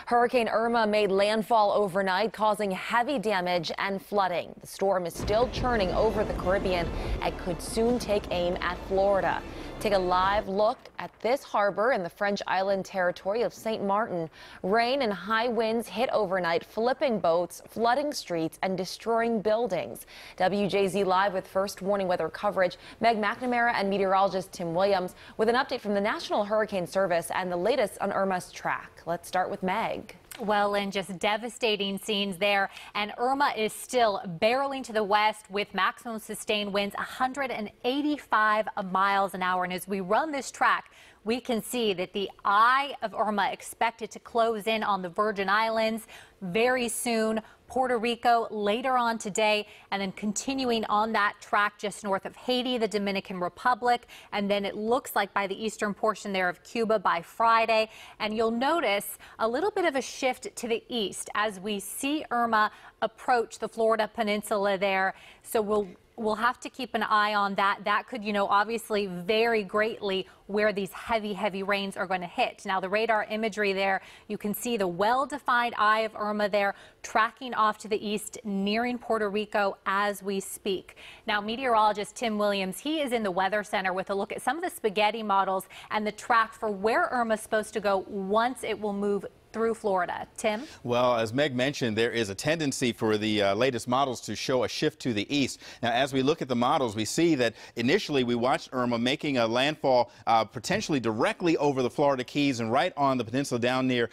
Hurricane Irma made landfall overnight, causing heavy damage and flooding. The storm is still churning over the Caribbean and could soon take aim at Florida. Take a live look at this harbor in the French island territory of St. Martin. Rain and high winds hit overnight, flipping boats, flooding streets, and destroying buildings. WJZ Live with first warning weather coverage. Meg McNamara and meteorologist Tim Williams with an update from the National Hurricane Service and the latest on Irma's track. Let's start with Meg. Well, and just devastating scenes there. And Irma is still barreling to the west with maximum sustained winds 185 miles an hour. And as we run this track, we can see that the eye of Irma expected to close in on the Virgin Islands very soon. Puerto Rico later on today, and then continuing on that track just north of Haiti, the Dominican Republic, and then it looks like by the eastern portion there of Cuba by Friday. And you'll notice a little bit of a shift to the east as we see Irma approach the Florida Peninsula there. So we'll have to keep an eye on that. That could, obviously vary greatly where these heavy rains are going to hit. Now, the radar imagery there, you can see the well-defined eye of Irma there tracking off to the east, nearing Puerto Rico as we speak. Now, meteorologist Tim Williams, he is in the Weather Center with a look at some of the spaghetti models and the track for where Irma's supposed to go once it will move through Florida. Tim? Well, as Meg mentioned, there is a tendency for the latest models to show a shift to the east. Now, as we look at the models, we see that initially we watched Irma making a landfall potentially directly over the Florida Keys and right on the peninsula down near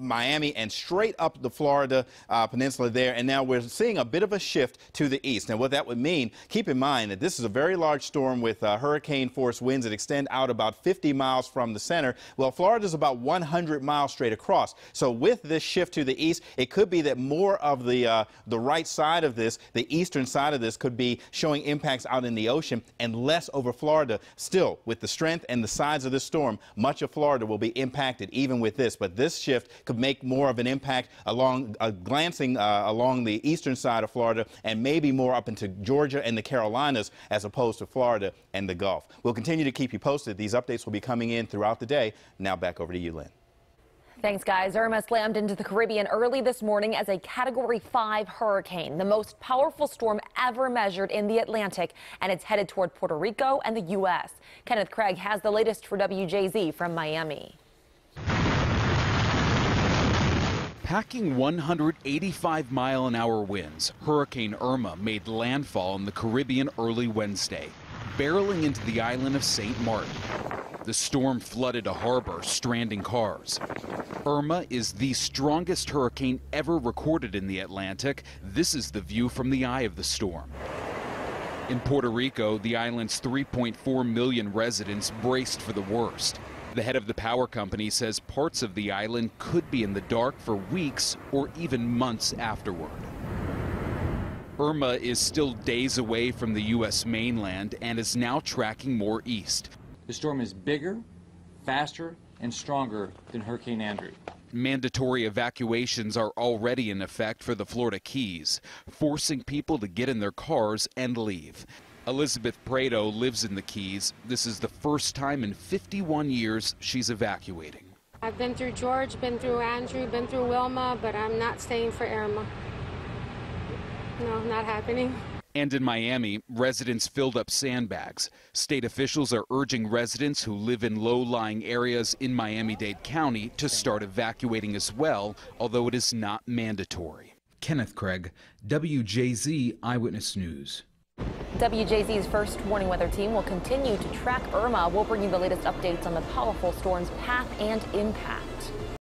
Miami and straight up the Florida peninsula there. And now we're seeing a bit of a shift to the east. Now, what that would mean, keep in mind that this is a very large storm with hurricane force winds that extend out about 50 miles from the center. Well, Florida is about 100 miles straight across. So with this shift to the east, it could be that more of the right side of this, the eastern side of this, could be showing impacts out in the ocean and less over Florida. Still, with the strength and the size of this storm, much of Florida will be impacted even with this. But this shift could make more of an impact along glancing along the eastern side of Florida and maybe more up into Georgia and the Carolinas as opposed to Florida and the Gulf. We'll continue to keep you posted. These updates will be coming in throughout the day. Now back over to you, Lynn. Thanks, guys. Irma slammed into the Caribbean early this morning as a Category 5 hurricane, the most powerful storm ever measured in the Atlantic, and it's headed toward Puerto Rico and the U.S. Kenneth Craig has the latest for WJZ from Miami. Packing 185-mile-an-hour winds, Hurricane Irma made landfall in the Caribbean early Wednesday, barreling into the island of St. Martin. The storm flooded a harbor, stranding cars. Irma is the strongest hurricane ever recorded in the Atlantic. This is the view from the eye of the storm. In Puerto Rico, the island's 3.4 million residents braced for the worst. The head of the power company says parts of the island could be in the dark for weeks or even months afterward. Irma is still days away from the U.S. mainland and is now tracking more east. The storm is bigger, faster, and stronger than Hurricane Andrew. Mandatory evacuations are already in effect for the Florida Keys, forcing people to get in their cars and leave. Elizabeth Prado lives in the Keys. This is the first time in 51 years she's evacuating. I've been through George, been through Andrew, been through Wilma, but I'm not staying for Irma. No, not happening. And in Miami, residents filled up sandbags. State officials are urging residents who live in low-lying areas in Miami-Dade County to start evacuating as well, although it is not mandatory. Kenneth Craig, WJZ Eyewitness News. WJZ's first warning weather team will continue to track Irma. We'll bring you the latest updates on the powerful storm's path and impact.